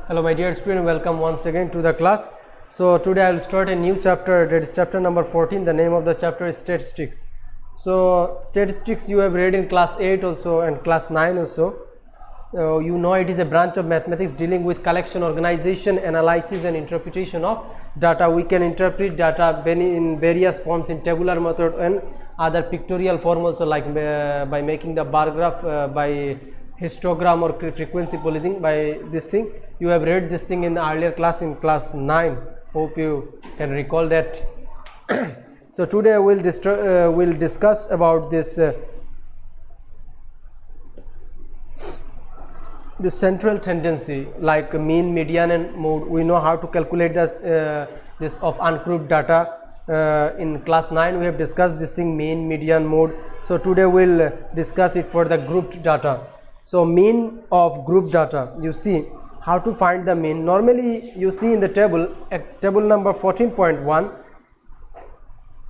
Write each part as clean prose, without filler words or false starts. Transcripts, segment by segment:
Hello my dear student, welcome once again to the class. So today I will start a new chapter, that is chapter number 14. The name of the chapter is statistics. So statistics you have read in class 8 also and class 9 also. You know it is a branch of mathematics dealing with collection, organization, analysis and interpretation of data. We can interpret data in various forms in tabular method and other pictorial form also, like by making the bar graph, by histogram or frequency policing. By this thing you have read this thing in the earlier class, in class 9. Hope you can recall that. So today we'll discuss about this the central tendency, like mean, median and mode. We know how to calculate this of ungrouped data. In class 9 we have discussed this thing, mean, median, mode. So today we'll discuss it for the grouped data. So mean of group data, you see how to find the mean. Normally you see in the table number 14.1,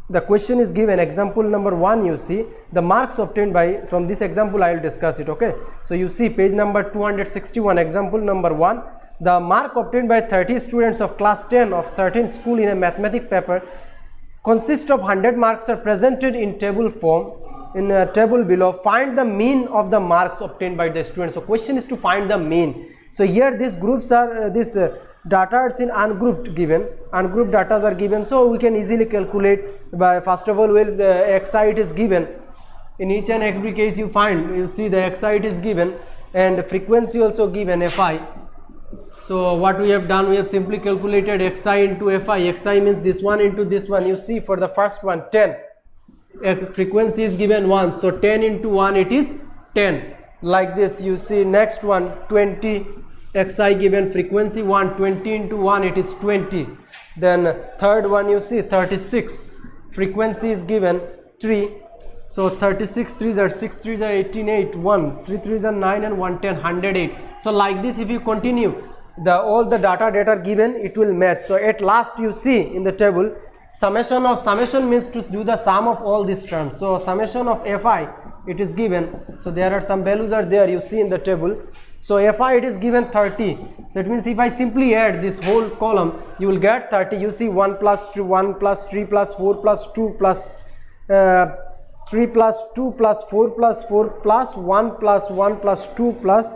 the question is given, example number 1, you see the marks obtained by, from this example I will discuss it. Okay, so you see page number 261, example number 1, the mark obtained by 30 students of class 10 of certain school in a mathematics paper consists of 100 marks are presented in table form. In a table below, find the mean of the marks obtained by the students. So question is to find the mean. So here these groups are data are in ungrouped given, ungrouped data are given, so we can easily calculate by, first of all, well, the xi it is given. In each and every case you find, you see the xi it is given and frequency also given, fi. So what we have done, we have simply calculated xi into fi. Xi means this one into this one. You see for the first one 10, frequency is given 1, so 10 into 1 it is 10, like this. You see next one 20, xi given, frequency 1, 20 into 1 it is 20. Then third one you see 36, frequency is given 3, so 36 3s are 6 3s are 18, 8, 1 3 3s are 9 and 1 10, 108. So like this, if you continue, all the data are given, it will match. So at last you see in the table, summation means to do the sum of all these terms. So summation of fi it is given, so there are some values are there, you see in the table. So fi it is given 30, so it means if I simply add this whole column, you will get 30. You see 1 plus 2, 1 plus 3 plus 4 plus 2 plus 3 plus 2 plus 4 plus 4 plus 1 plus 1 plus 2 plus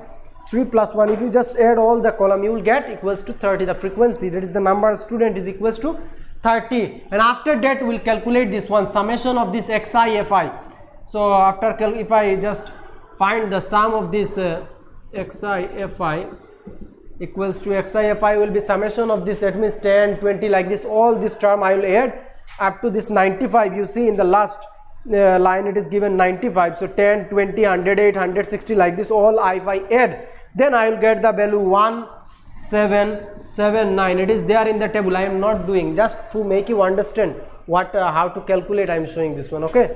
3 plus 1. If you just add all the column, you will get equals to 30. The frequency, that is the number of student, is equals to 30. And after that we will calculate this one, summation of this xi fi. So after if I just find the sum of this xi fi equals to xi fi will be summation of this, that means 10 20, like this, all this term I will add up to this 95. You see in the last line it is given 95, so 10 20 108 160, like this, all if I add, then I will get the value 1779. It is there in the table. I am not doing, just to make you understand what how to calculate, I am showing this one. Okay,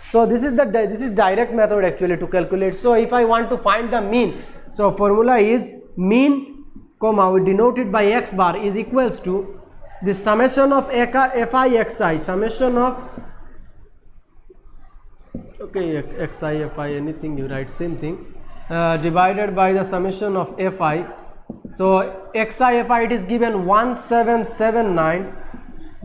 so this is direct method actually to calculate. So if I want to find the mean, so formula is mean comma, we denote it by x bar, is equals to the summation of fi xi, summation of xi fi, anything you write, same thing, divided by the summation of fi. So xi fi it is given 1779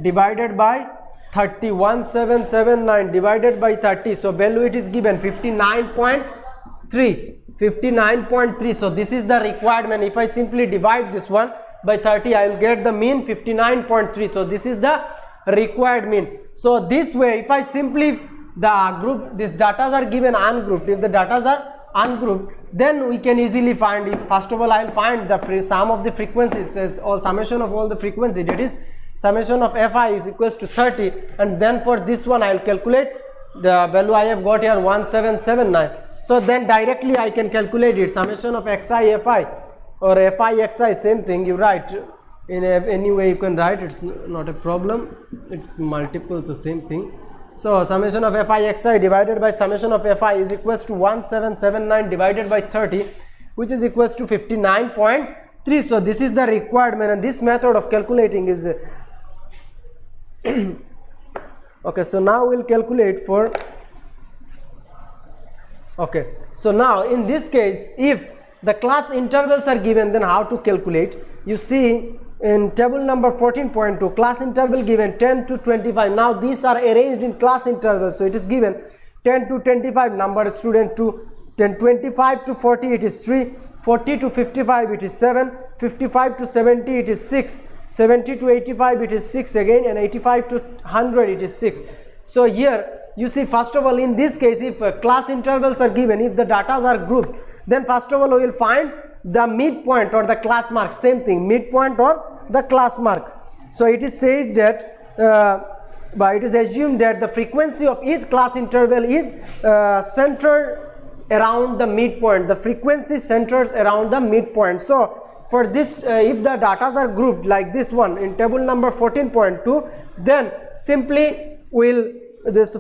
divided by 30, 1779 divided by 30, so value it is given 59.3. So this is the requirement. If I simply divide this one by 30, I will get the mean 59.3. so this is the required mean. So this way, if I simply the group, these data are given ungrouped, if the data are ungrouped, then we can easily find it. First of all, I will find the sum of the frequencies, says all summation of all the frequency, that is summation of fi is equals to 30, and then for this one I will calculate the value I have got here 1779. So then directly I can calculate it, summation of xi fi or fi xi, same thing you write in any way you can write, it's not a problem, it's multiple, so same thing. So summation of fi xi divided by summation of fi is equals to 1779 divided by 30, which is equals to 59.3. So this is the requirement, and this method of calculating is okay. So now we'll calculate for, okay, so now in this case, if the class intervals are given, then how to calculate? You see in table number 14.2, class interval given 10 to 25. Now these are arranged in class intervals, so it is given 10 to 25 number of student to 10, 25 to 40 it is 3, 40 to 55 it is 7, 55 to 70 it is 6, 70 to 85 it is 6 again, and 85 to 100 it is 6. So here you see, first of all, in this case, if class intervals are given, if the data are grouped, then first of all we will find the midpoint or the class mark, same thing, midpoint or the class mark. So it is says that but it is assumed that the frequency of each class interval is centered around the midpoint. The frequency centers around the midpoint. So for this, if the data are grouped like this one in table number 14.2, then simply we'll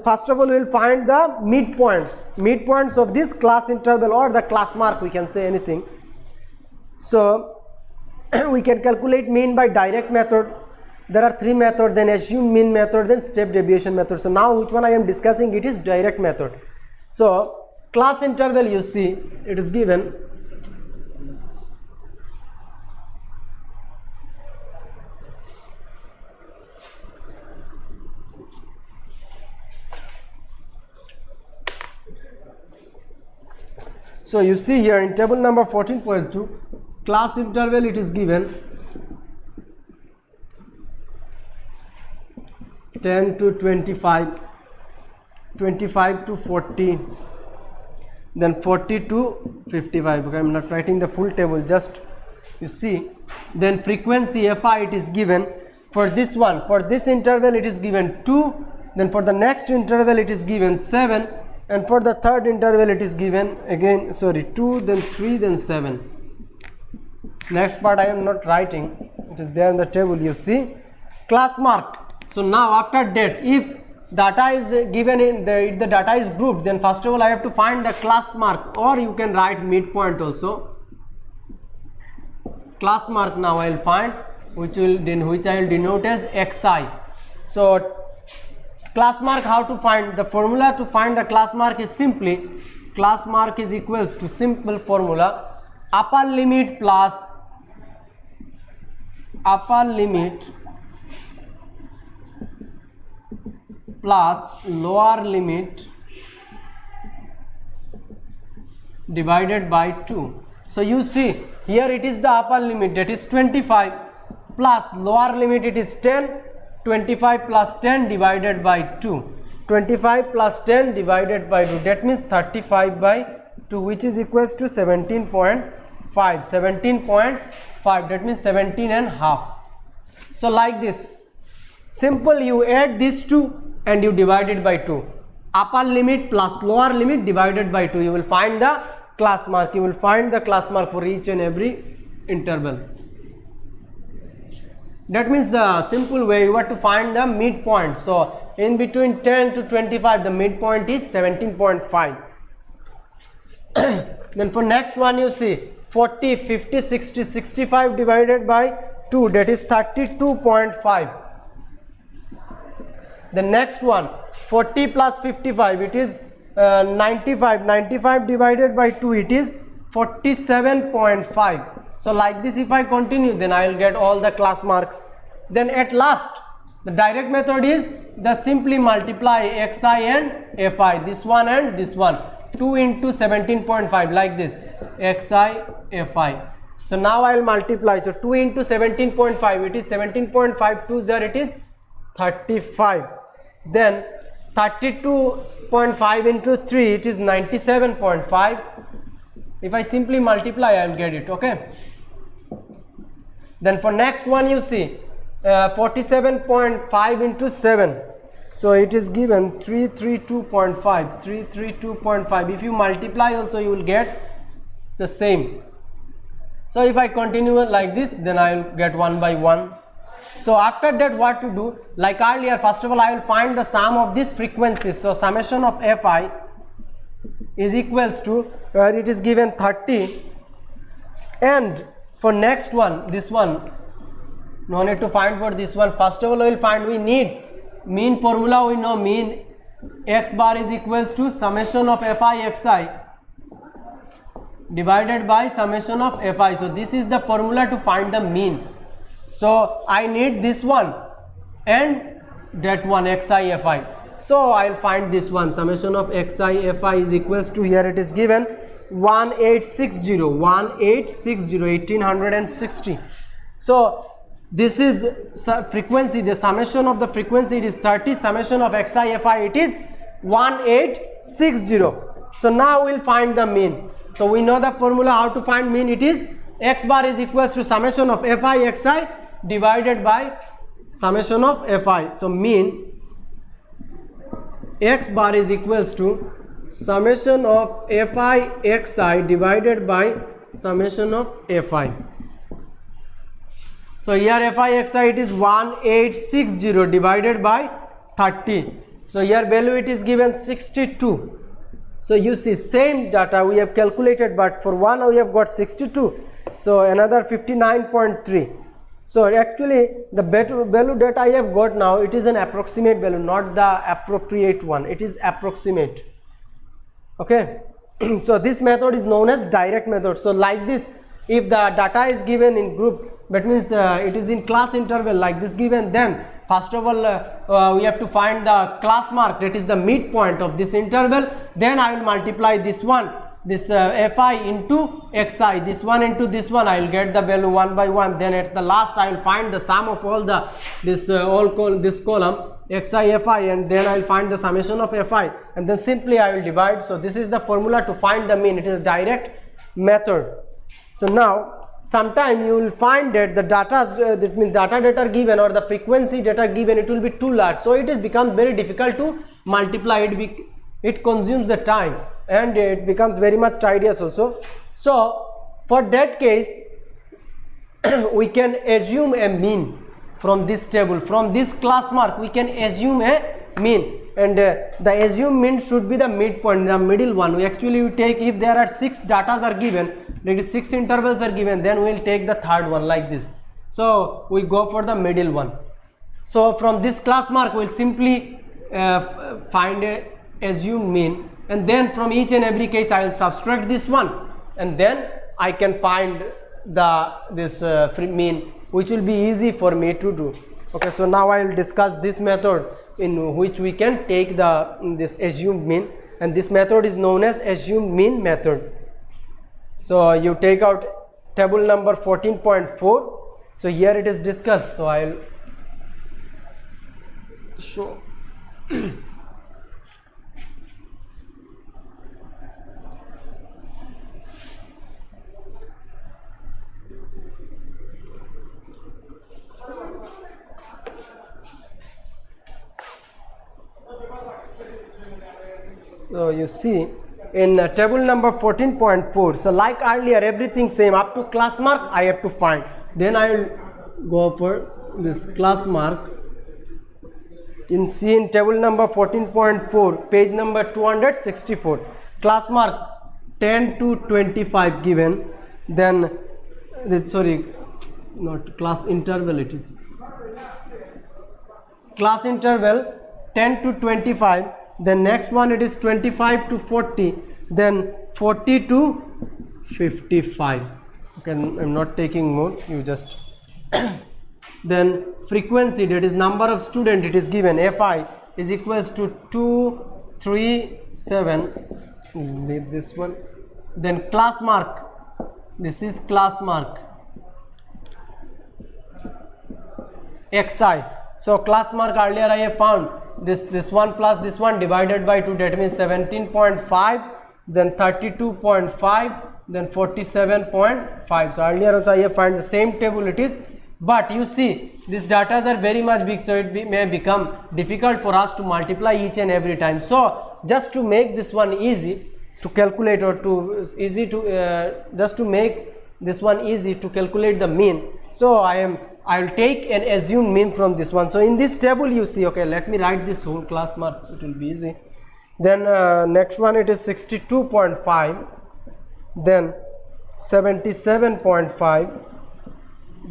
first of all we will find the midpoints of this class interval or the class mark, we can say anything. So we can calculate mean by direct method. There are three methods, then assume mean method, then step deviation method. So now which one I am discussing, it is direct method. So class interval, you see it is given so you see here in table number 14.2, class interval it is given 10 to 25, 25 to 40, then 40 to 55. Okay, I am not writing the full table, just you see. Then frequency Fi it is given for this one, for this interval it is given 2, then for the next interval it is given 7, and for the third interval it is given again 2, then 3, then 7. Next part I am not writing, it is there in the table, you see. Class mark. So now after that, if data is given if the data is grouped, then first of all I have to find the class mark, or you can write midpoint also. Class mark now I will find, which I will denote as xi. So class mark, how to find? The formula to find the class mark is simply, class mark is equals to simple formula, upper limit plus upper limit plus lower limit divided by 2. So you see here it is the upper limit, that is 25, plus lower limit it is 10, 25 plus 10 divided by 2, 25 plus 10 divided by 2, that means 35 by 2, which is equals to 17.5, 17.5, that means 17 and half. So like this, simple, you add these two and you divide it by 2, upper limit plus lower limit divided by 2, you will find the class mark, you will find the class mark for each and every interval. That means the simple way you have to find the midpoint. So in between 10 to 25, the midpoint is 17.5. Then for next one, you see 40, 50, 60, 65 divided by 2, that is 32.5. The next one, 40 plus 55, it is 95, 95 divided by 2, it is 47.5. So like this, if I continue, then I will get all the class marks. Then at last, the direct method is the simply multiply xi and fi, this one and this one, 2 into 17.5, like this, xi fi. So now I will multiply, so 2 into 17.5, it is 17.5, 2 there, it is 35. Then 32.5 into 3, it is 97.5. If I simply multiply, I will get it. Okay. Then for next one, you see 47.5 into 7, so it is given 332.5, 332.5. If you multiply also, you will get the same. So if I continue like this, then I will get one by one. So after that, what to do? Like earlier, first of all I will find the sum of these frequencies. So summation of Fi is equals to, where it is given 30, and for next one, this one, no need to find for this one. First of all, we will find, we need mean formula, we know mean x bar is equals to summation of Fi xi divided by summation of fi. So this is the formula to find the mean. So I need this one and that one xi fi. So I'll find this one, summation of xi fi is equals to, here it is given 1860. So this is frequency, the summation of the frequency it is 30, summation of xi fi it is 1860. So now we'll find the mean. So we know the formula how to find mean. It is x bar is equals to summation of fi xi divided by summation of fi. So mean x bar is equals to summation of fi xi divided by summation of fi. So here fi xi it is 1860 divided by 30. So here value it is given 62. So you see same data we have calculated, but for one we have got 62. So another 59.3. So actually the value that I have got now, it is an approximate value, not the appropriate one. It is approximate. Okay. So this method is known as direct method. So like this, if the data is given in group, that means it is in class interval like this given, then first of all we have to find the class mark, that is the midpoint of this interval. Then I will multiply this one, this fi into xi, this one into this one, I will get the value one by one. Then at the last I will find the sum of all the this this column xi fi, and then I will find the summation of fi, and then simply I will divide. So this is the formula to find the mean. It is direct method. So now sometime you will find that the data, that means data that are given or the frequency that are given, it will be too large. So it is become very difficult to multiply. It consumes the time and it becomes very much tedious also. So for that case we can assume a mean from this table, from this class mark we can assume a mean, and the assumed mean should be the midpoint, the middle one. We actually take, if there are 6 datas are given, that is 6 intervals are given, then we will take the third one like this. So we go for the middle one. So from this class mark we will simply find a assumed mean, and then from each and every case I will subtract this one, and then I can find this mean, which will be easy for me to do. Okay, so now I will discuss this method in which we can take this assumed mean, and this method is known as assumed mean method. So you take out table number 14.4. So here it is discussed. So I will show. So you see in table number 14.4, so like earlier everything same up to class mark I have to find. Then I will go for this class mark. In table number 14.4, page number 264, class mark 10 to 25 given. Then sorry, not class interval, it is class interval 10 to 25. Then next one it is 25 to 40, then 40 to 55. Okay, I'm not taking more, you just then frequency, that is number of student, it is given fi is equals to 237. Leave this one. Then class mark, this is class mark xi. So class mark earlier I have found this one plus this one divided by 2, that means 17.5, then 32.5, then 47.5. So earlier also I have found the same table it is, but you see these data are very much big, so it may become difficult for us to multiply each and every time. So just to make this one easy to calculate, or just to make this one easy to calculate the mean, so I will take an assumed mean from this one. So in this table you see, okay, let me write this whole class mark, it will be easy. Then next one it is 62.5, then 77.5,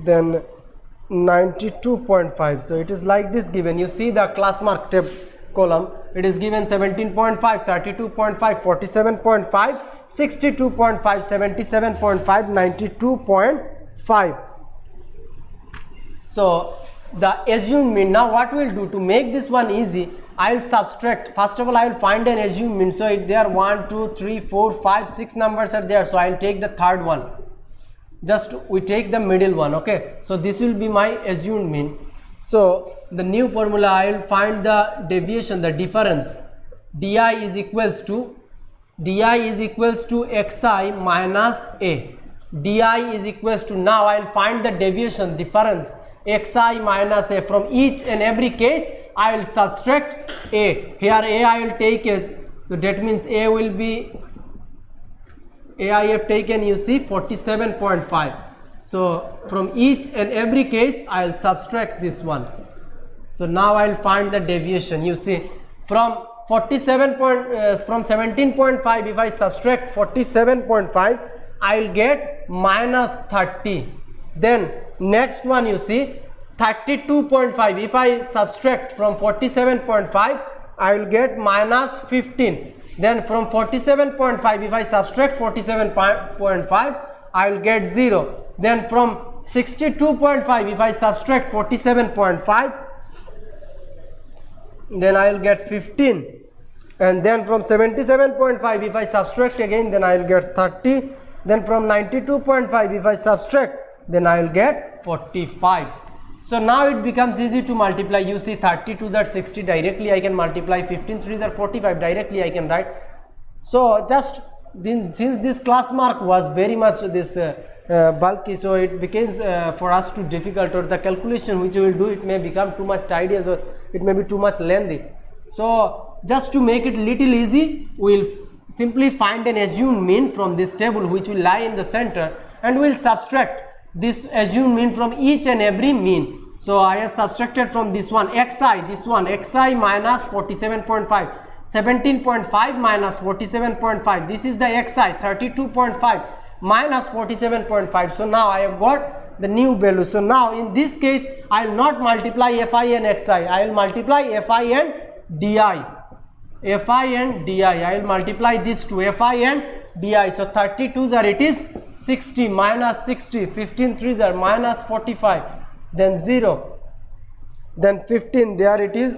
then 92.5. So it is like this given. You see the class mark tab column, it is given 17.5, 32.5, 47.5, 62.5, 77.5, 92.5. So the assumed mean, now what we'll do to make this one easy, I'll subtract. First of all, I will find an assumed mean. So if there are 1, 2, 3, 4, 5, 6 numbers are there, so I'll take the third one. Just we take the middle one. Okay, so this will be my assumed mean. So the new formula, I will find the deviation, the difference. Di is equals to xi minus a. Di is equals to, now I will find the deviation, difference, xi minus a. From each and every case I will subtract a. Here a I will take as, so that means a will be, a I have taken, you see, 47.5. so from each and every case I will subtract this one. So now I will find the deviation. You see, from 17.5, if I subtract 47.5, I will get minus 30. Then next one, you see, 32.5, if I subtract from 47.5, I will get minus 15. Then from 47.5, if I subtract 47.5, I will get 0. Then from 62.5, if I subtract 47.5, then I will get 15. And then from 77.5, if I subtract again, then I will get 30. Then from 92.5, if I subtract, then I will get 45. So now it becomes easy to multiply. You see, 32s are 60, directly I can multiply. 15 3s are 45, directly I can write. So just since this class mark was very much this bulky, so it becomes for us too difficult, or the calculation which we will do, it may become too much tedious, or it may be too much lengthy. So just to make it little easy, we will simply find an assumed mean from this table which will lie in the center, and we will subtract this assumed mean from each and every mean. So I have subtracted from this one xi, xi minus 47.5, 17.5 minus 47.5, this is the xi, 32.5 minus 47.5. so now I have got the new value. So now in this case I will not multiply fi and xi, I will multiply fi and di. Fi and di, I will multiply this to fi and di. So 32s are, it is 60, minus 60, 15 3s are minus 45, then 0, then 15, there it is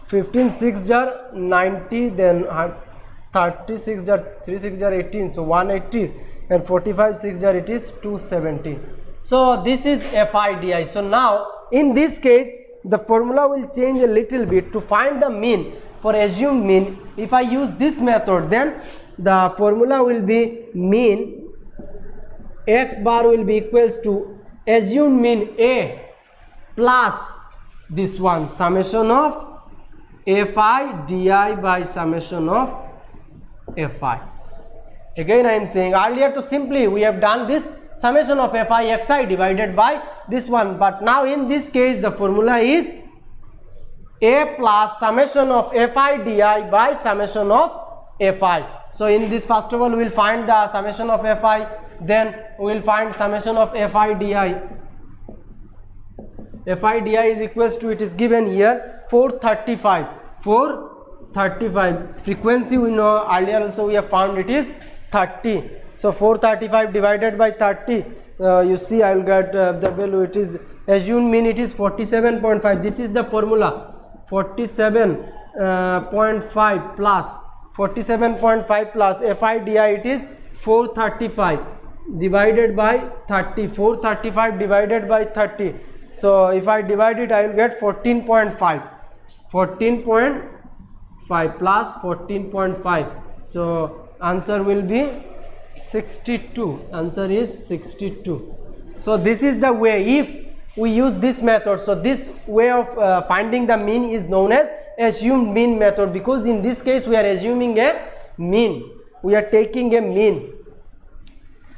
15 6 jar 90, then 36 jar 3 6 jar 18, so 180, and 45 6 jar, it is 270. So this is fi di. So now in this case the formula will change a little bit. To find the mean, for assumed mean, if I use this method, then the formula will be mean x bar will be equals to assumed mean a plus this one, summation of fi di by summation of fi. Again I am saying, earlier to simply we have done this summation of fi xi divided by this one, but now in this case the formula is a plus summation of fi di by summation of fi. So in this, first of all we will find the summation of fi, then we will find summation of fi di. Fi di is equals to, it is given here, 435. Frequency we know, earlier also we have found it is 30. So 435 divided by 30, you see I will get the value, it is assumed mean, it is 47.5. This is the formula, 47.5 plus 47.5 plus fi di, it is 435 divided by 30, 435 divided by 30. So if I divide it, I will get 14.5 plus 14.5. so answer will be 62. Answer is 62. So this is the way, if we use this method. So this way of finding the mean is known as assumed mean method, because in this case we are assuming a mean, we are taking a mean,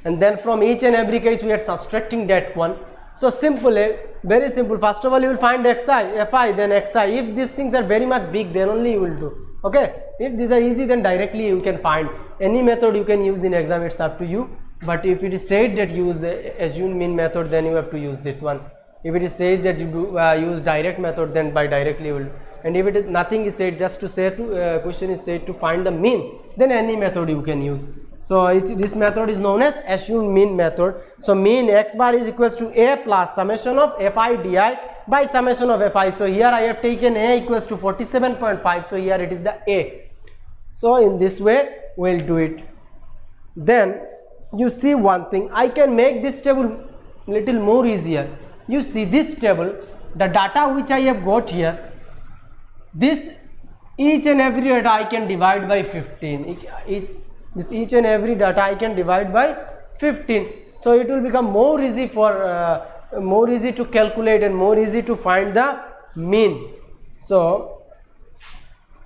and then from each and every case we are subtracting that one. So simple, very simple. First of all you will find xi, fi, then xi. If these things are very much big, then only you will do. Okay, if these are easy, then directly you can find. Any method you can use in exam, it's up to you. But if it is said that use assumed mean method, then you have to use this one. If it is said that you do use direct method, then by directly you will and if it is nothing is said, just to say to question is said to find the mean, then any method you can use. So this method is known as assumed mean method. So mean x bar is equals to a plus summation of fi di by summation of fi. So here I have taken a equals to 47.5, so here it is the a. So in this way we will do it. Then you see one thing, I can make this table little more easier. You see this table, the data which I have got here, this each and every data I can divide by 15. Each and every data I can divide by 15. So it will become more easy to calculate and more easy to find the mean. So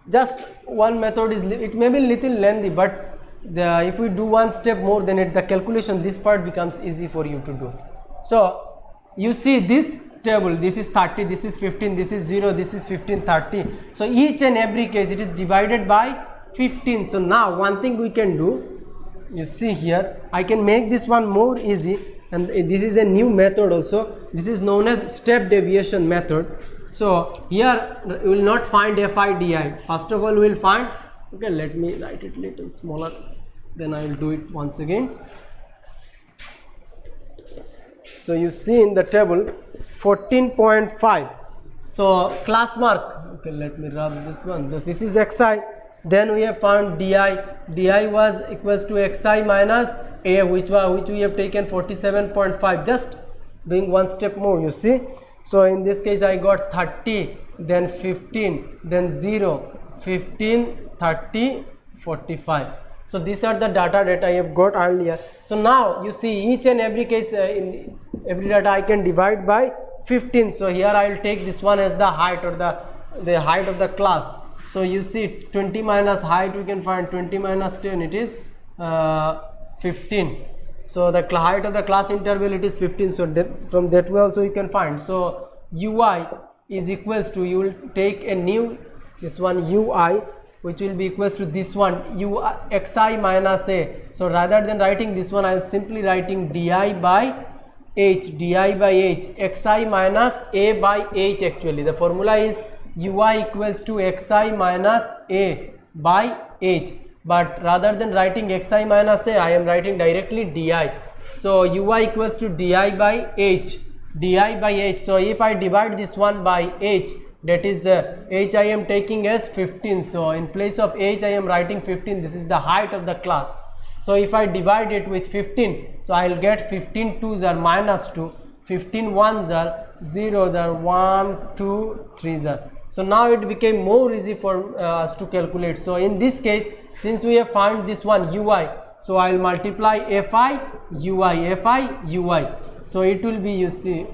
just one method is, it may be little lengthy, but if we do one step more, then the calculation, this part becomes easy for you to do. So you see this table, this is 30, this is 15, this is 0, this is 15, 30. So each and every case it is divided by 15. So now one thing we can do, you see here, I can make this one more easy, and this is a new method also. This is known as step deviation method. So here we will not find fi di. First of all we will find, okay, let me write it little smaller, then I will do it once again. So you see in the table 14.5. So class mark, okay, let me rub this one. This is xi. Then we have found di. Di was equals to xi minus a, which we have taken 47.5. Just doing one step more, you see. So in this case I got 30, then 15, then 0, 15, 30, 45. So these are the data that I have got earlier. So now you see each and every case, in every data I can divide by 15. So here I will take this one as the height, or the height of the class. So you see 20 minus height, we can find 20 minus 10, it is 15. So the height of the class interval, it is 15. So from that way also you can find. So ui is equals to, you will take a new, this one ui, which will be equals to this one xi minus a. So rather than writing this one, I am simply writing di by h, xi minus a by h. Actually the formula is ui equals to xi minus a by h, but rather than writing xi minus a, I am writing directly di. So ui equals to di by h. So if I divide this one by h, that is h I am taking as 15. So in place of h I am writing 15. This is the height of the class. So if I divide it with 15, so I will get 15 2s are minus 2, 15 1s are 0s are 1, 2, 3s are. So now it became more easy for us to calculate. So in this case, since we have found this one ui, so I will multiply fi ui. So it will be, you see,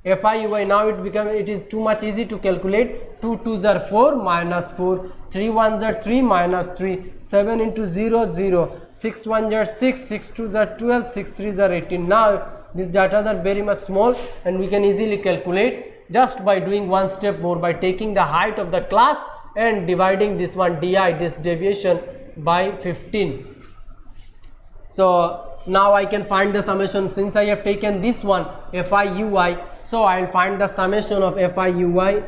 fi ui. Now it is too much easy to calculate. 2 2s are 4 minus 4, 3 1s are 3 minus 3, 7 into 0 0, 6 1s are 6, 6 2s are 12, 6 3s are 18. Now these data are very much small and we can easily calculate just by doing one step more, by taking the height of the class and dividing this one di, this deviation, by 15. So now I can find the summation. Since I have taken this one fi ui, so I will find the summation of fi ui.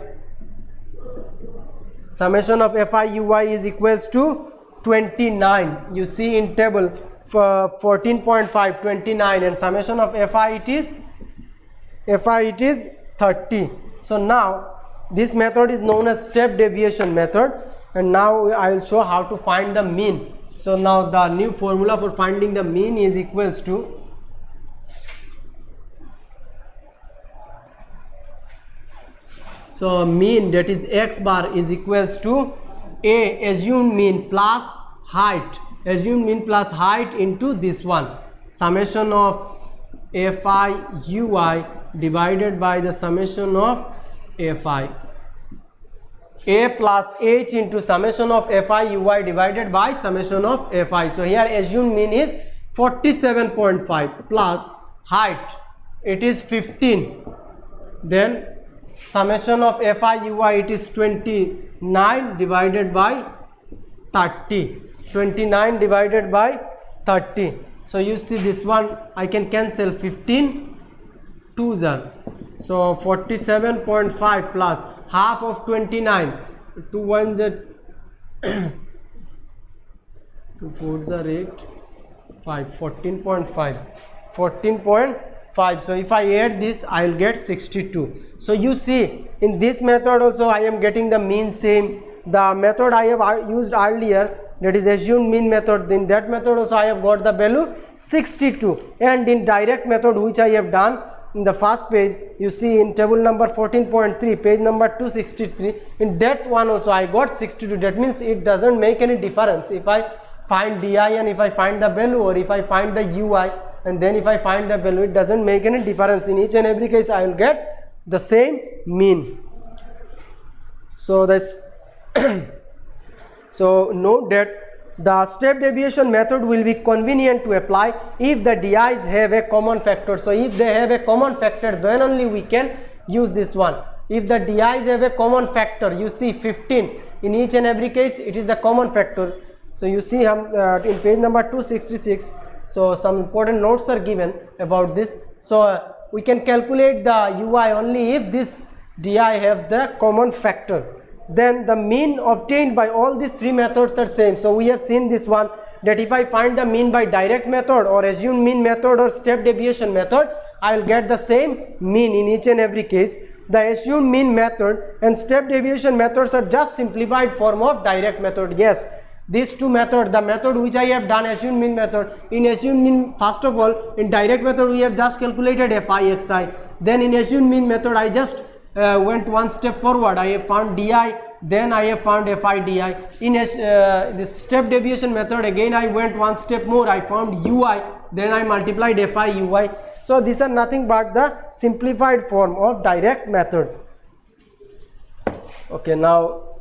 Summation of fi ui is equals to 29. You see in table for 14.5, 29, and summation of fi it is 30. So now this method is known as step deviation method, and now I will show how to find the mean. So now the new formula for finding the mean is equals to, so mean, that is x bar, is equals to a assumed mean plus height, into this one, summation of fi ui divided by the summation of fi. A plus h into summation of fi ui divided by summation of fi. So here assumed mean is 47.5 plus height, it is 15. Then summation of fi ui, it is 29 divided by 30. 29 divided by 30. So you see this one, I can cancel 15 2s are. So 47.5 plus half of 29. 2 1s are 2 4s are 8, 5, 14.5. 14.5. So if I add this, I will get 62. So you see, in this method also I am getting the mean same. The method I have used earlier, that is assumed mean method, in that method also I have got the value 62. And in direct method, which I have done in the first page, you see in table number 14.3, page number 263, in that one also I got 62. That means it doesn't make any difference if I find di and if I find the value, or if I find the ui and then if I find the value, it doesn't make any difference. In each and every case I will get the same mean. So this so note that the step deviation method will be convenient to apply if the di's have a common factor. So if they have a common factor, then only we can use this one. If the di's have a common factor, you see 15, in each and every case it is the common factor. So you see in page number 266, so some important notes are given about this. So we can calculate the ui only if this di have the common factor. Then the mean obtained by all these three methods are same. So we have seen this one, that if I find the mean by direct method or assumed mean method or step deviation method, I will get the same mean in each and every case. The assumed mean method and step deviation methods are just simplified form of direct method. Yes, these two methods, the method which I have done, assumed mean method, in assumed mean, first of all, in direct method we have just calculated fi xi. Then in assumed mean method I just went one step forward, I have found di, then I have found fi di. In this step deviation method, again I went one step more, I found ui, then I multiplied fi ui. So these are nothing but the simplified form of direct method. Okay, now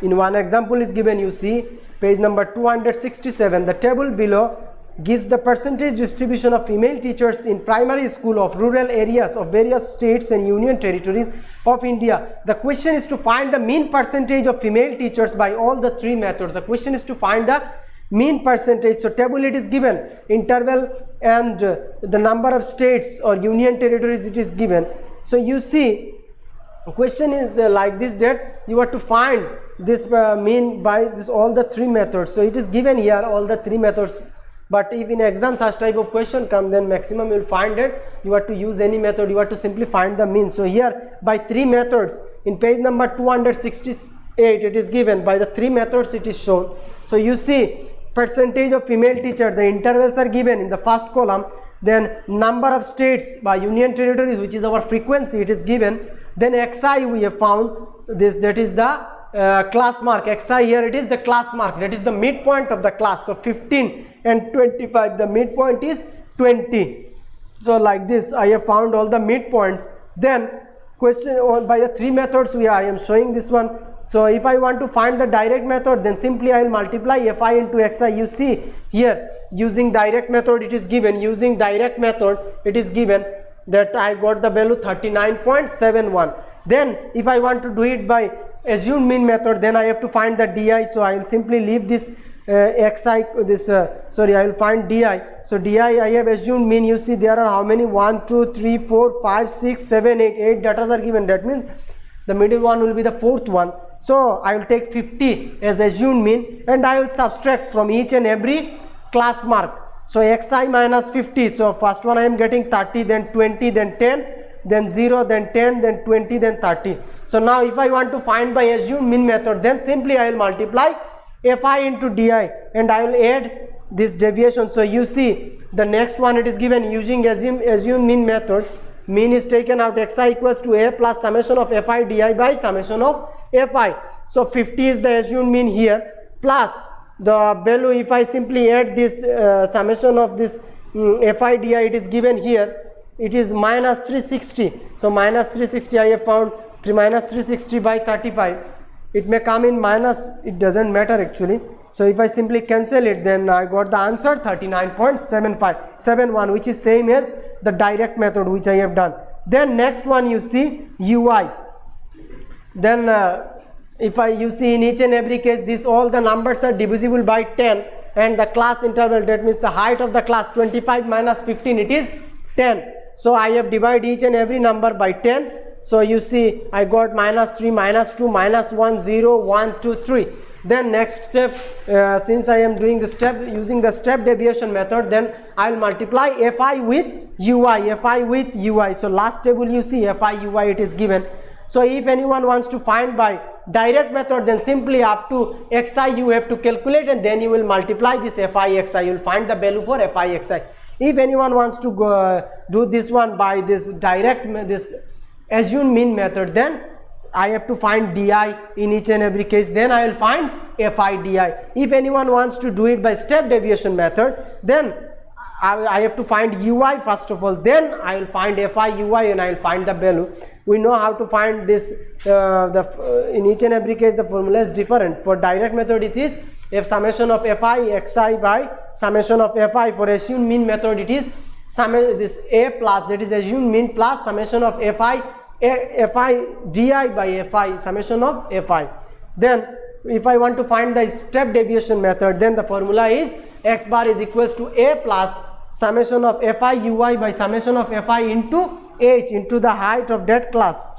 in one example is given, you see page number 267, the table below gives the percentage distribution of female teachers in primary school of rural areas of various states and union territories of India. The question is to find the mean percentage of female teachers by all the three methods. The question is to find the mean percentage. So table it is given, interval and the number of states or union territories it is given. So you see, question is like this, that you have to find this mean by this all the three methods. So it is given here all the three methods, but if in exam such type of question come, then maximum you will find it you have to use any method, you have to simply find the mean. So here by three methods in page number 268 it is given, by the three methods it is shown. So you see percentage of female teacher, the intervals are given in the first column, then number of states by union territories, which is our frequency, it is given. Then xi we have found this, that is the class mark. Xi here it is the class mark, that is the midpoint of the class. So 15 and 25, the midpoint is 20. So like this I have found all the midpoints. Then question by the three methods I am showing this one. So if I want to find the direct method, then simply I will multiply fi into xi. You see here using direct method it is given, using direct method it is given that I got the value 39.71. Then if I want to do it by assumed mean method, then I have to find the di. So I will simply leave this xi, this I will find di. So di I have assumed mean, you see there are how many, 1 2 3 4 5 6 7 8 data are given, that means the middle one will be the fourth one. So I will take 50 as assumed mean and I will subtract from each and every class mark. So xi minus 50, so first one I am getting 30, then 20, then 10, then 0, then 10, then 20, then 30. So now if I want to find by assumed mean method, then simply I will multiply fi into di and I will add this deviation. So you see the next one it is given, using assumed mean method, mean is taken out, xi equals to a plus summation of fi di by summation of fi. So 50 is the assumed mean here, plus the value, if I simply add this summation of this fi di, it is given here, it is minus 360. So minus 360 I have found, minus 360 by 35, it may come in minus, it doesn't matter actually. So if I simply cancel it, then I got the answer 39.71, which is same as the direct method which I have done. Then next one you see ui. Then if you see in each and every case, this all the numbers are divisible by 10 and the class interval, that means the height of the class, 25 minus 15, it is 10. So I have divided each and every number by 10. So you see I got -3, -2, -1, 0, 1, 2, 3. Then next step, since I am doing the step using the step deviation method, then I will multiply fi with ui. So last table you see fi ui it is given. So if anyone wants to find by direct method, then simply up to xi you have to calculate, and then you will multiply this fi xi. You will find the value for fi xi. If anyone wants to go, do this one by this direct this assume mean method, then I have to find di in each and every case, then I will find fi di. If anyone wants to do it by step deviation method, then I have to find ui first of all, then I will find fi ui and I will find the value. We know how to find this, in each and every case the formula is different. For direct method it is f summation of fi xi by summation of fi. For assume mean method it is this a plus, that is assume mean, plus summation of fi di by fi, summation of fi. Then if I want to find the step deviation method, then the formula is x bar is equals to a plus summation of fi ui by summation of fi into h, into the height of that class.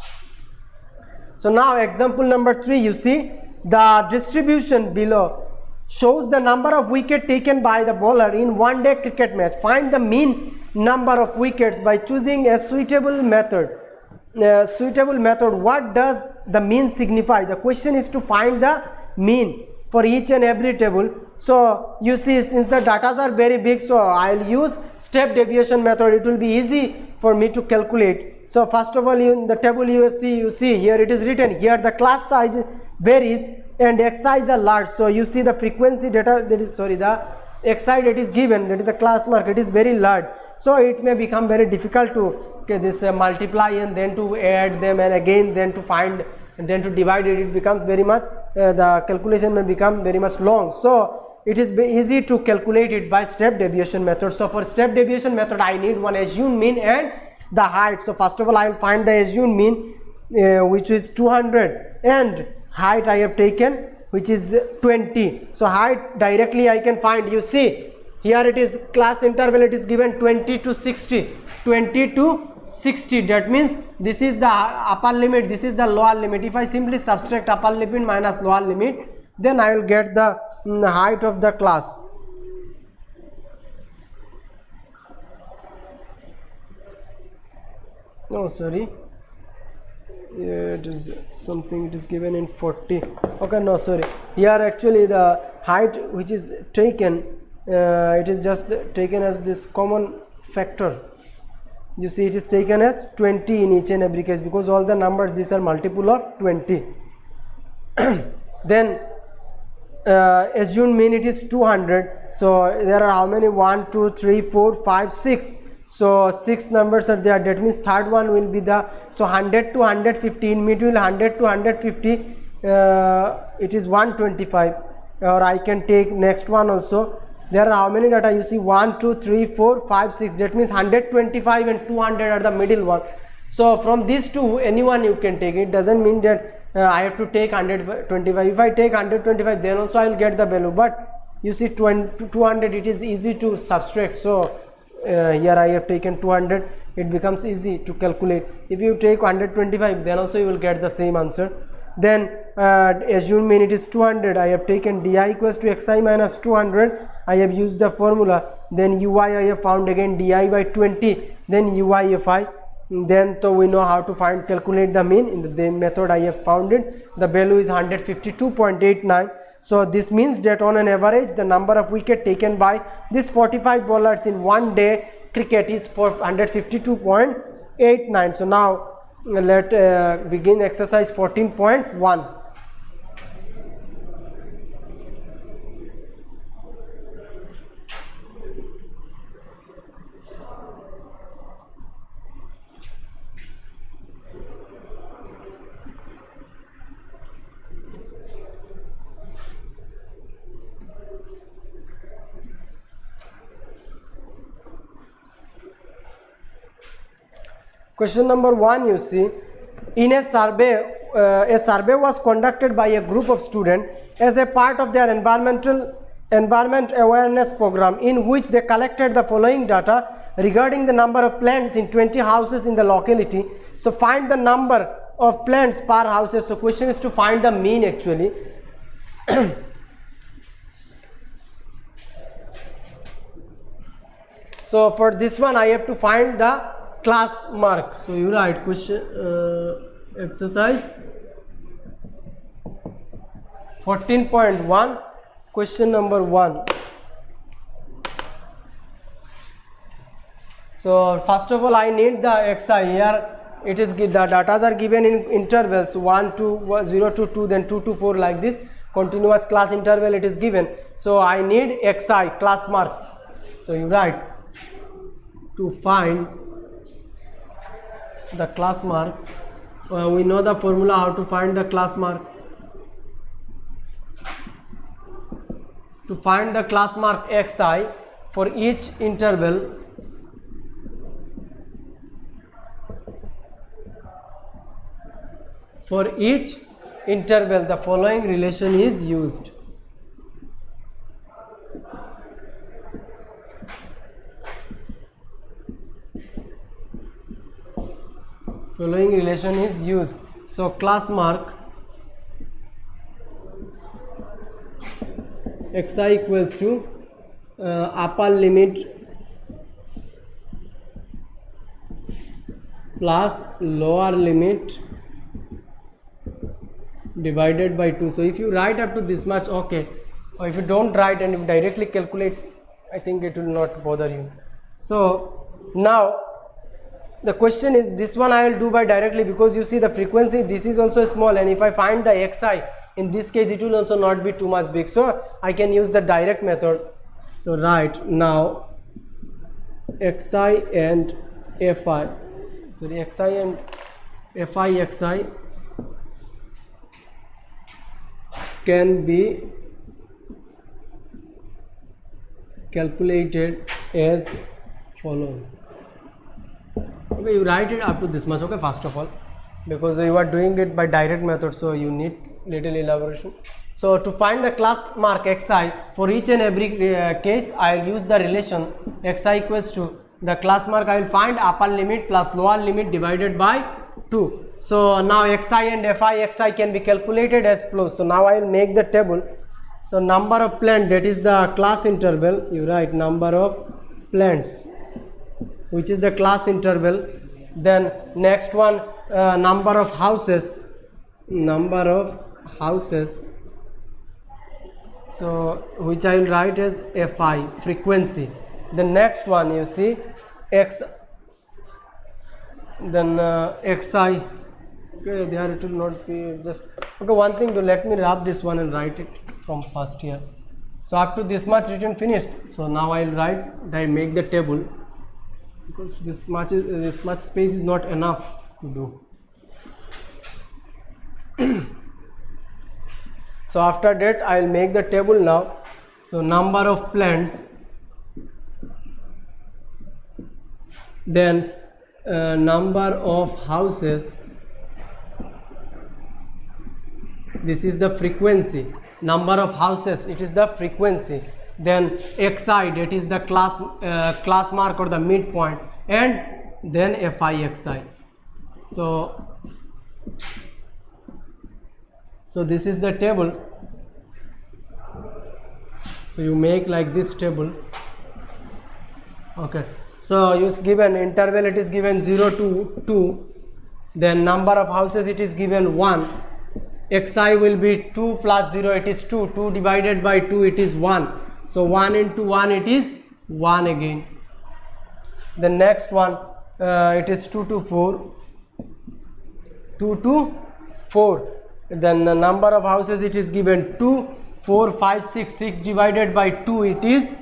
So now example number 3, you see the distribution below shows the number of wickets taken by the bowler in one day cricket match. Find the mean number of wickets by choosing a suitable method. What does the mean signify? The question is to find the mean for each and every table. So you see, since the data are very big, so I'll use step deviation method. It will be easy for me to calculate. So first of all, in the table you see here it is written here the class size varies and x size are large. So you see the frequency data, that is the x size that is given, that is a class mark, it is very large. So it may become very difficult to multiply and then to add them, and again then to find and then to divide it. It becomes very much the calculation may become very much long. So it is easy to calculate it by step deviation method. So for step deviation method I need one assumed mean and the height. So first of all I will find the assumed mean, which is 200, and height I have taken, which is 20. So height directly I can find. You see here it is class interval, it is given 20 to 60. That means this is the upper limit, this is the lower limit. If I simply subtract upper limit minus lower limit, then I will get the height of the class. No, sorry, it is something, it is given in 40. Okay, no, sorry, here actually the height which is taken, it is just taken as this common factor. You see it is taken as 20 in each and every case, because all the numbers these are multiple of 20. Then assumed mean it is 200. So there are how many? 1, 2, 3, 4, 5, 6. So 6 numbers are there. That means third one will be the, so 100 to 150, in middle 100 to 150, it is 125. Or I can take next one also. There are how many data? You see 1, 2, 3, 4, 5, 6. That means 125 and 200 are the middle one. So from these two, anyone you can take. It doesn't mean that I have to take 125. If I take 125, then also I will get the value. But you see 200, it is easy to subtract. So here I have taken 200. It becomes easy to calculate. If you take 125, then also you will get the same answer. Then assume mean it is 200. I have taken di equals to xi minus 200. I have used the formula. Then ui I have found again di by 20. Then ui fi. Then so we know how to calculate the mean. In the method I have found it. The value is 152.89. So this means that on an average the number of wickets taken by these 45 bowlers in one day cricket is 152.89. So now let begin exercise 14.1. Question number 1, you see, in a survey was conducted by a group of students as a part of their environment awareness program, in which they collected the following data regarding the number of plants in 20 houses in the locality. So find the number of plants per houses. So question is to find the mean actually. So for this one I have to find the class mark. So you write question exercise 14.1 question number 1. So first of all I need the xi. Here it is the data are given in intervals 1 to 0 to 2, then 2 to 4, like this continuous class interval it is given. So I need xi, class mark. So you write to find the class mark. We know the formula how to find the class mark. To find the class mark xi for each interval, the following relation is used. Following relation is used. So class mark xi equals to upper limit plus lower limit divided by 2. So if you write up to this much, okay, or if you don't write and you directly calculate, I think it will not bother you. So now the question is, this one I will do by directly, because you see the frequency this is also small, and if I find the xi in this case it will also not be too much big, so I can use the direct method. So write now xi and fi, sorry, xi and fi xi can be calculated as follows. Okay, you write it up to this much, okay, first of all, because you are doing it by direct method, so you need little elaboration. So to find the class mark xi for each and every case, I will use the relation xi equals to the class mark. I will find upper limit plus lower limit divided by 2. So now xi and fi xi can be calculated as follows. So now I will make the table. So number of plants, that is the class interval, you write number of plants, which is the class interval. Then next one, number of houses, so which I will write as fi, frequency. The next one you see x, then xi, okay, there it will not be just, okay, one thing, to let me wrap this one and write it from first here. So up to this much written finished. So now I will write, I make the table, because this much space is not enough to do. So after that I will make the table now. So number of plants, then number of houses, this is the frequency, number of houses, it is the frequency, then xi, that is the class mark or the midpoint, and then fi xi. So this is the table. So you make like this table, okay. So you given interval, it is given 0 to 2, then number of houses it is given 1, xi will be 2 plus 0, it is 2, 2 divided by 2 it is 1, so 1 into 1 it is 1 again. The next one it is 2 to 4, 2 to 4, then the number of houses it is given 2, 4, 5, 6, 6 divided by 2 it is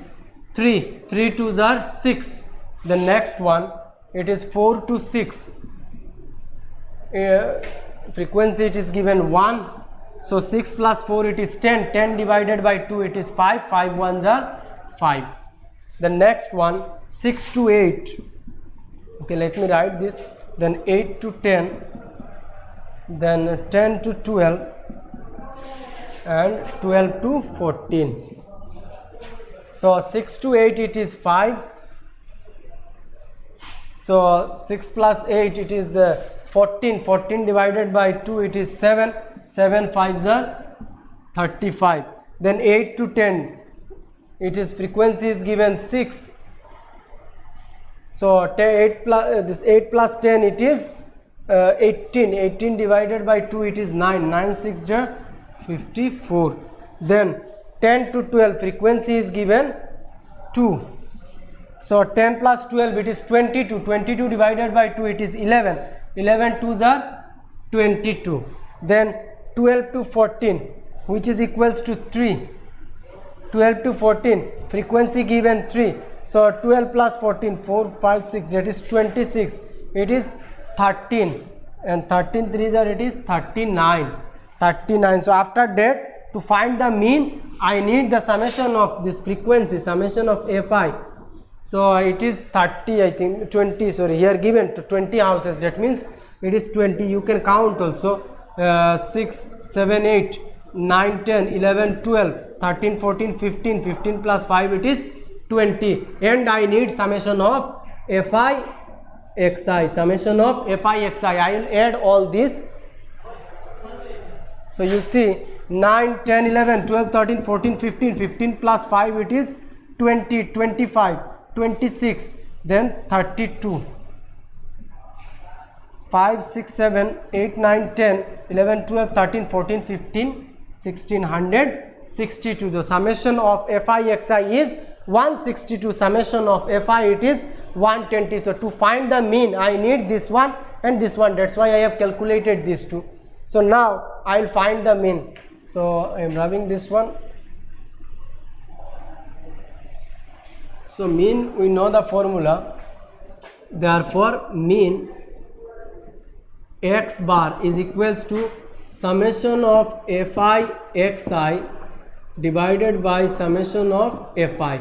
3, 3 2s are 6. The next one it is 4 to 6, frequency it is given 1, so 6 plus 4 it is 10, 10 divided by 2 it is 5, 5 1s are 5. The next one 6 to 8, okay, let me write this, then 8 to 10, then 10 to 12, and 12 to 14. So 6 to 8 it is 5, So 6 plus 8, it is 14. 14 divided by 2, it is 7. 7 5s are 35. Then 8 to 10, it is frequency is given 6. So 8 plus this 8 plus 10, it is 18. 18 divided by 2, it is 9. 9 6 are 54. Then 10 to 12, frequency is given 2. So 10 plus 12, it is 22. 22 divided by 2, it is 11. 11 2s are 22. Then 12 to 14, which is equals to 3. 12 to 14, frequency given 3. So 12 plus 14, 4 5 6, that is 26. It is 13, and 13 3s are, it is 39. 39. So after that, to find the mean, I need the summation of this frequency, summation of Fi. So it is 30, I think 20, sorry, here given to 20 houses, that means it is 20. You can count also 6 7 8 9 10 11 12 13 14 15. 15 plus 5, it is 20, and I need summation of Fi xi, summation of Fi xi. I will add all this. So you see 9 10 11 12 13 14 15. 15 plus 5, it is 20. 25 26, then 32. 5 6 7 8 9 10 11 12 13 14 15 16, 162. The summation of Fi xi is 162. Summation of Fi, it is 120. So to find the mean, I need this one and this one. That's why I have calculated these two. So now I will find the mean. So I am rubbing this one. So mean, we know the formula. Therefore mean x bar is equals to summation of Fi xi divided by summation of Fi.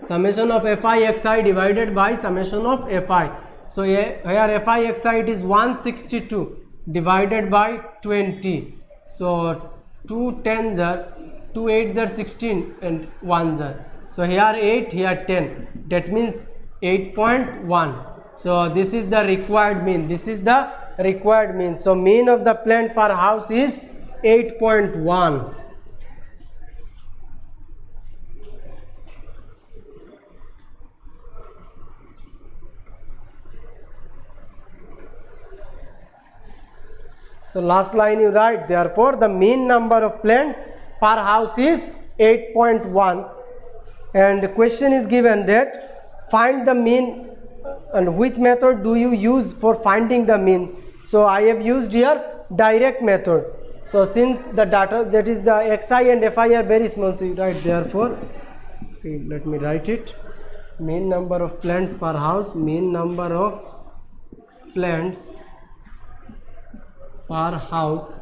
Summation of Fi xi divided by summation of Fi. So here Fi xi, it is 162 divided by 20. So 2 10s are, 2 8s are 16, and 1s are. So here 8, here 10, that means 8.1. So this is the required mean. This is the required mean. So mean of the plant per house is 8.1. So last line you write, therefore the mean number of plants per house is 8.1, and the question is given that find the mean, and which method do you use for finding the mean. So I have used here direct method. So since the data, that is the xi and Fi are very small, so you write, therefore, let me write it, mean number of plants per house, mean number of plants per house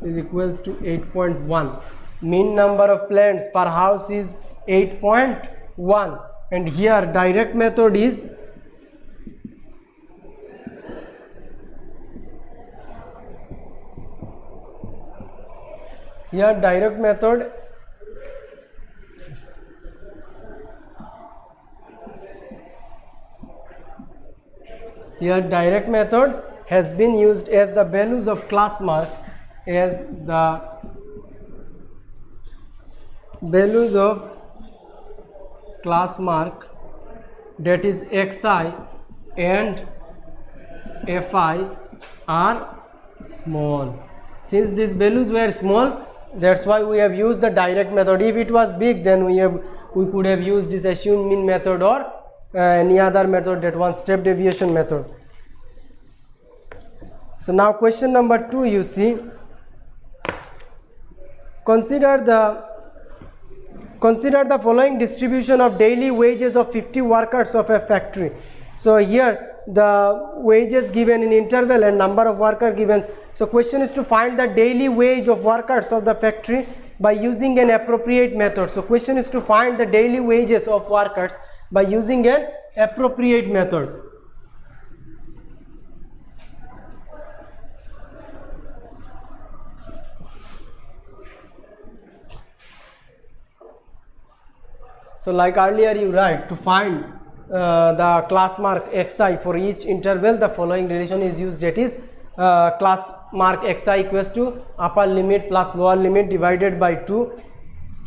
is equals to 8.1. Mean number of plants per house is 8.1, and here direct method is direct method has been used as the values of class mark, as the values of class mark, that is xi and Fi are small. Since these values were small, that's why we have used the direct method. If it was big, then we could have used this assumed mean method or any other method, that one step deviation method. So now question number 2, you see, consider the following distribution of daily wages of 50 workers of a factory. So here the wages given in interval and number of worker given. So question is to find the daily wage of workers of the factory by using an appropriate method. So question is to find the daily wages of workers by using an appropriate method. So like earlier you write, to find the class mark xi for each interval, the following relation is used, that is class mark xi equals to upper limit plus lower limit divided by 2,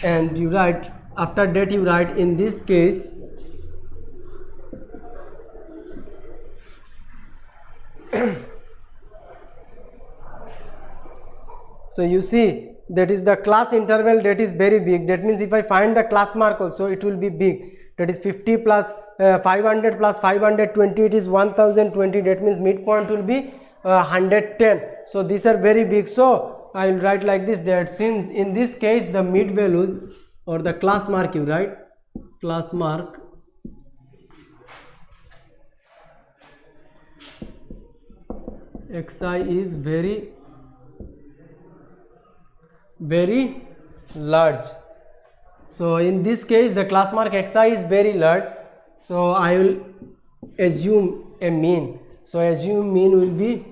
and you write, after that you write, in this case so you see that is the class interval, that is very big. That means if I find the class mark also, it will be big. That is 50 plus 500 plus 520, it is 1020. That means midpoint will be 110. So these are very big. So I will write like this, that since in this case the mid values or the class mark, you write class mark xi is very large. So in this case the class mark xi is very large, so I will assume a mean. So assume mean will be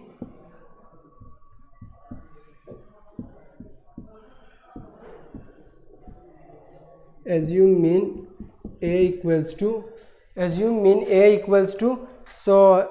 a equals to, so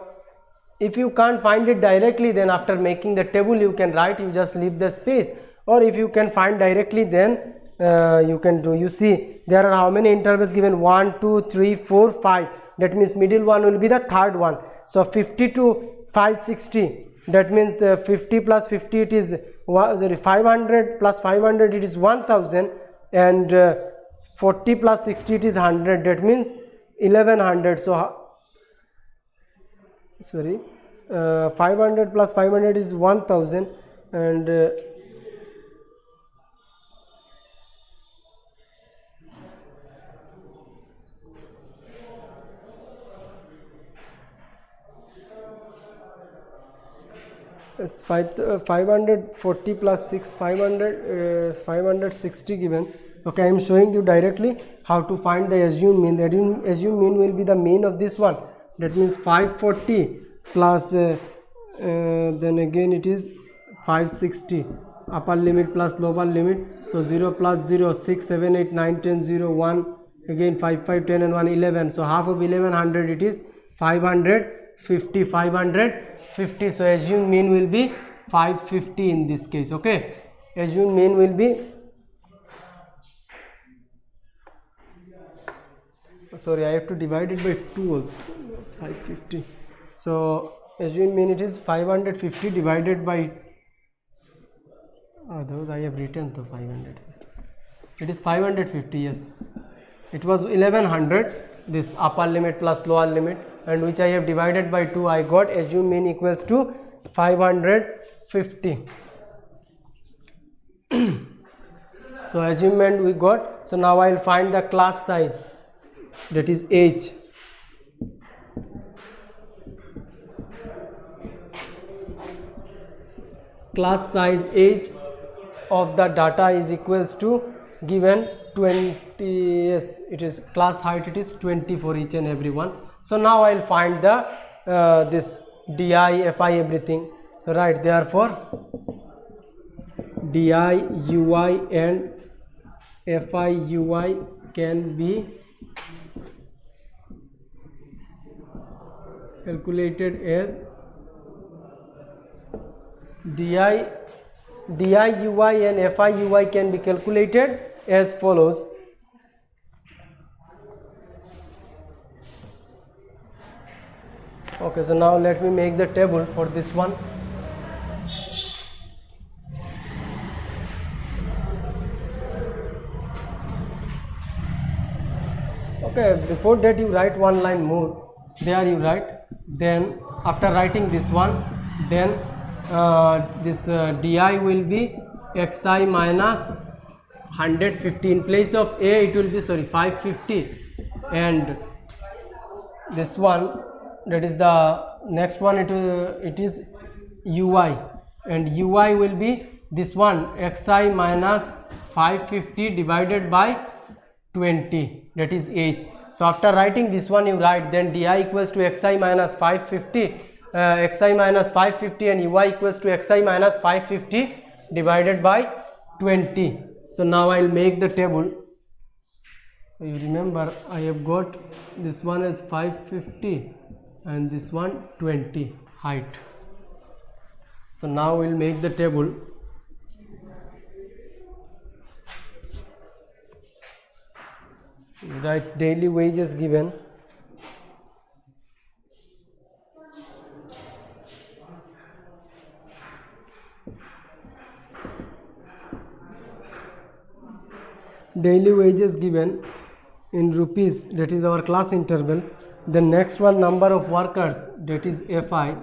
if you can't find it directly, then after making the table you can write, you just leave the space, or if you can find directly, then you can do. You see there are how many intervals given? 1 2 3 4 5. That means middle one will be the third one. So 50 to 560, that means 50 plus 50 it is 500 plus 500 it is 1000, and 40 plus 60 it is 100, that means 1100. So 500 plus 500 is 1000, and it's 540 plus 6 560 given. Okay, I am showing you directly how to find the assumed mean. The assumed mean will be the mean of this one. That means 540 plus then again it is 560, upper limit plus lower limit. So 0 plus 0, 6 7 8 9 10 0 1, again 5 5 10 and 1 11. So half of 1100 it is 550. So assumed mean will be 550 in this case. Okay, assumed mean will be, sorry, I have to divide it by 2 also, 550. So assumed mean it is 550 divided by, those I have written to 500, it is 550. Yes, it was 1100, this upper limit plus lower limit, and which I have divided by 2. I got assumed mean equals to 550. So assumed we got. So now I will find the class size, that is h. Class size h of the data is equals to given 20. Yes, it is class height, it is 20 for each and every one. So now I will find the this di, fi, everything. So right, therefore di ui and fi ui can be calculated as di ui and fi ui can be calculated as follows. Okay, so now let me make the table for this one. Okay, before that you write one line more. There you write, then after writing this one, then this di will be xi minus 150. In place of a it will be 550, and this one, that is the next one, it is ui, and ui will be this one, xi minus 550 divided by 20, that is h. So after writing this one you write, then di equals to xi minus 550, xi minus 550, and ui equals to xi minus 550 divided by 20. So now I will make the table. You remember I have got this one as 550 and this one 20 height. So now we'll make the table. Write daily wages given. Daily wages given in rupees, that is our class interval. The next one, number of workers, that is Fi.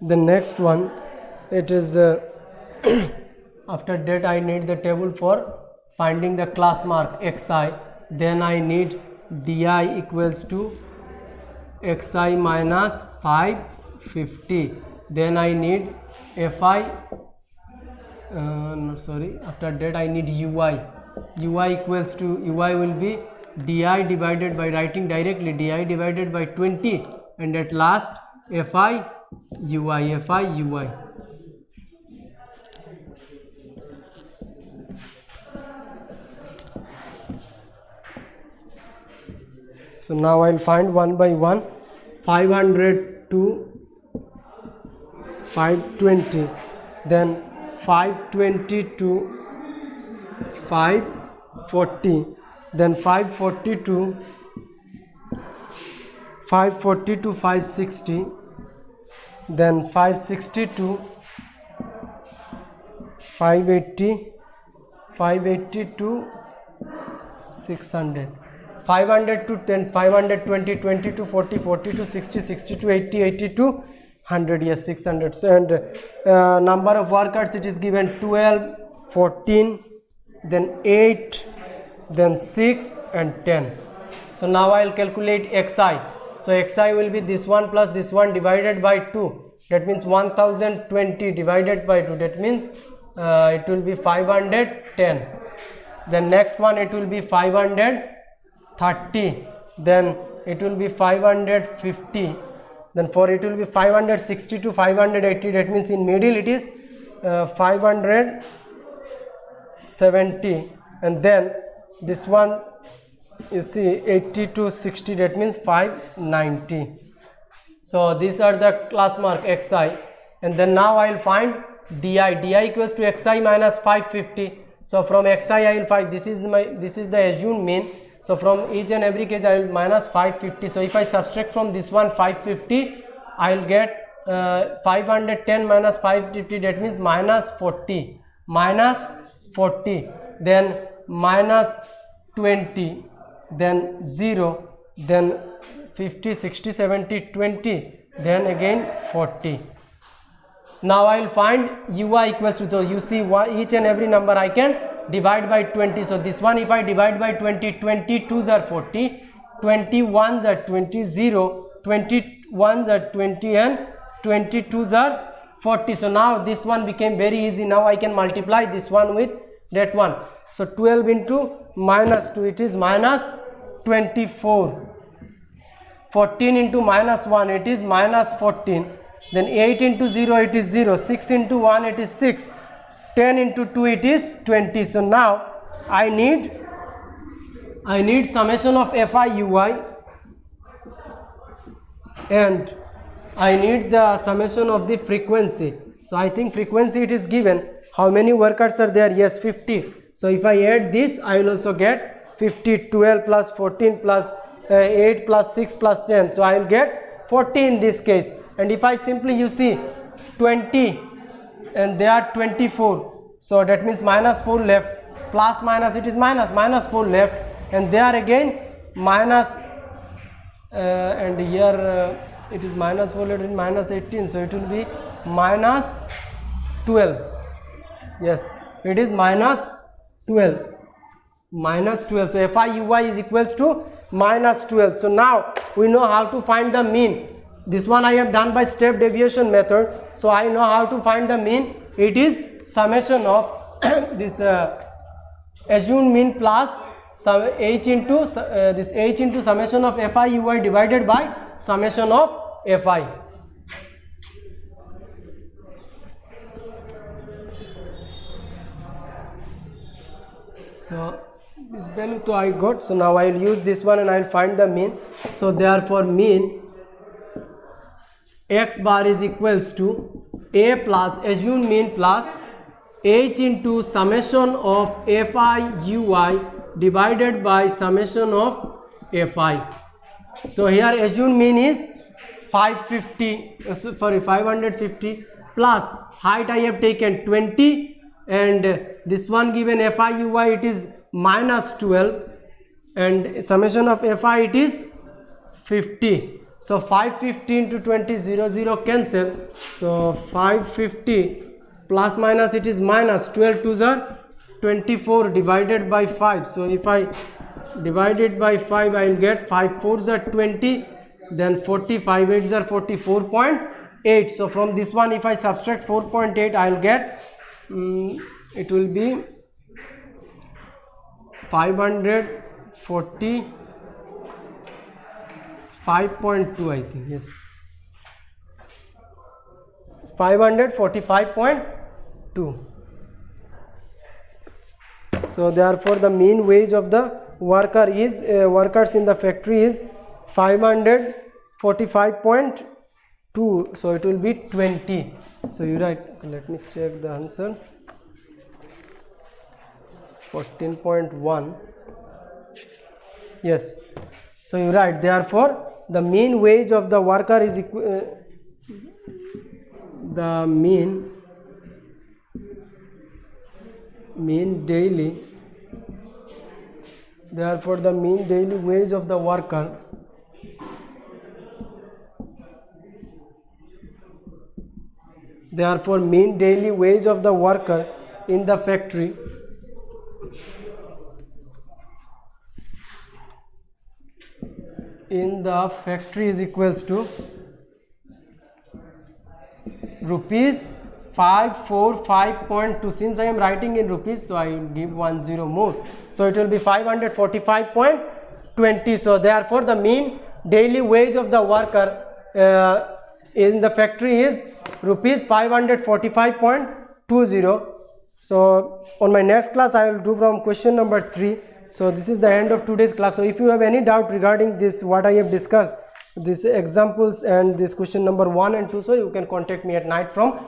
The next one, it is after that I need the table for finding the class mark Xi. Then I need Di equals to Xi minus 550. Then I need Fi, after that I need Ui. Ui equals to, Ui will be Di divided by, writing directly, Di divided by 20, and at last Fi Ui, Fi Ui. So now I'll find one by one. 500 to 520, then 520 to 540, then 540 to 560, then 560 to 580, 580 to 600, 500 to 10, 520, 20 to 40, 40 to 60, 60 to 80, 80 to 100, yes, 600. So, and number of workers, it is given 12, 14, then 8, then 6 and 10. So now I will calculate Xi. So Xi will be this one plus this one divided by 2. That means 1020 divided by 2. That means it will be 510. Then next one, it will be 530. Then it will be 550. Then for it will be 560 to 580. That means in middle it is 570. And then this one, you see, 80 to 60. That means 590. So these are the class mark Xi. And then now I will find Di. Di equals to Xi minus 550. So from Xi I will find, this is the assumed mean. So from each and every case I will minus 550. So if I subtract from this one 550, I will get 510 minus 550. That means minus 40. Minus 40. Then minus 20. Then 0. Then 50, 60, 70, 20. Then again 40. Now I will find Ui equals to, so you see each and every number I can divide by 20. So this one, if I divide by 20, 22s are 40, 21s are 20, 0, 21s are 20 and 22s are 40. So now this one became very easy. Now I can multiply this one with that one. So 12 into minus 2, it is minus 24. 14 into minus 1, it is minus 14. Then 8 into 0, it is 0. 6 into 1, it is 6. 10 into 2, it is 20. So now I need summation of Fi Ui, and I need the summation of the frequency. So I think frequency it is given. How many workers are there? Yes, 50. So if I add this, I will also get 50. 12 plus 14 plus 8 plus 6 plus 10. So I will get 40 in this case. And if I simply, you see, 20 and they are 24. So that means minus 4 left. Plus minus, it is minus 4 left. And they are again minus, and here it is minus 4 left, minus 18. So it will be minus 12. Yes, it is minus 12. Minus 12. So Fi Ui is equals to minus 12. So now we know how to find the mean. This one I have done by step deviation method. So I know how to find the mean. It is summation of this assumed mean plus h into this h into summation of Fi Ui divided by summation of Fi. So this value to I got. So now I will use this one and I will find the mean. So therefore mean x bar is equals to a plus, assume mean, plus h into summation of fi ui divided by summation of fi. So here assume mean is 550 plus height I have taken 20, and this one given fi ui it is minus 12, and summation of fi it is 50. So 550 into 20, 0 cancel. So 550 plus minus it is minus 12 to the 24 divided by 5. So if I divide it by 5, I will get 5 4s are 20, then 45 8s are 44.8. So from this one if I subtract 4.8, I will get it will be 545.2, I think, yes, 545.2. So therefore the mean wage of the worker is workers in the factory is 545.2. so it will be 20. So you write, let me check the answer, 14.1. yes. So you write, therefore the mean wage of the worker is the mean daily, therefore the mean daily wage of the worker mean daily wage of the worker in the factory is equals to rupees 545.2. Since I am writing in rupees, so I will give 10 more, so it will be 545.20. so therefore the mean daily wage of the worker in the factory is rupees 545.20. so on my next class I will do from question number 3. So this is the end of today's class. So if you have any doubt regarding this, what I have discussed, these examples and this question number 1 and 2, so you can contact me at night from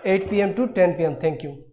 8 p.m. to 10 p.m. Thank you.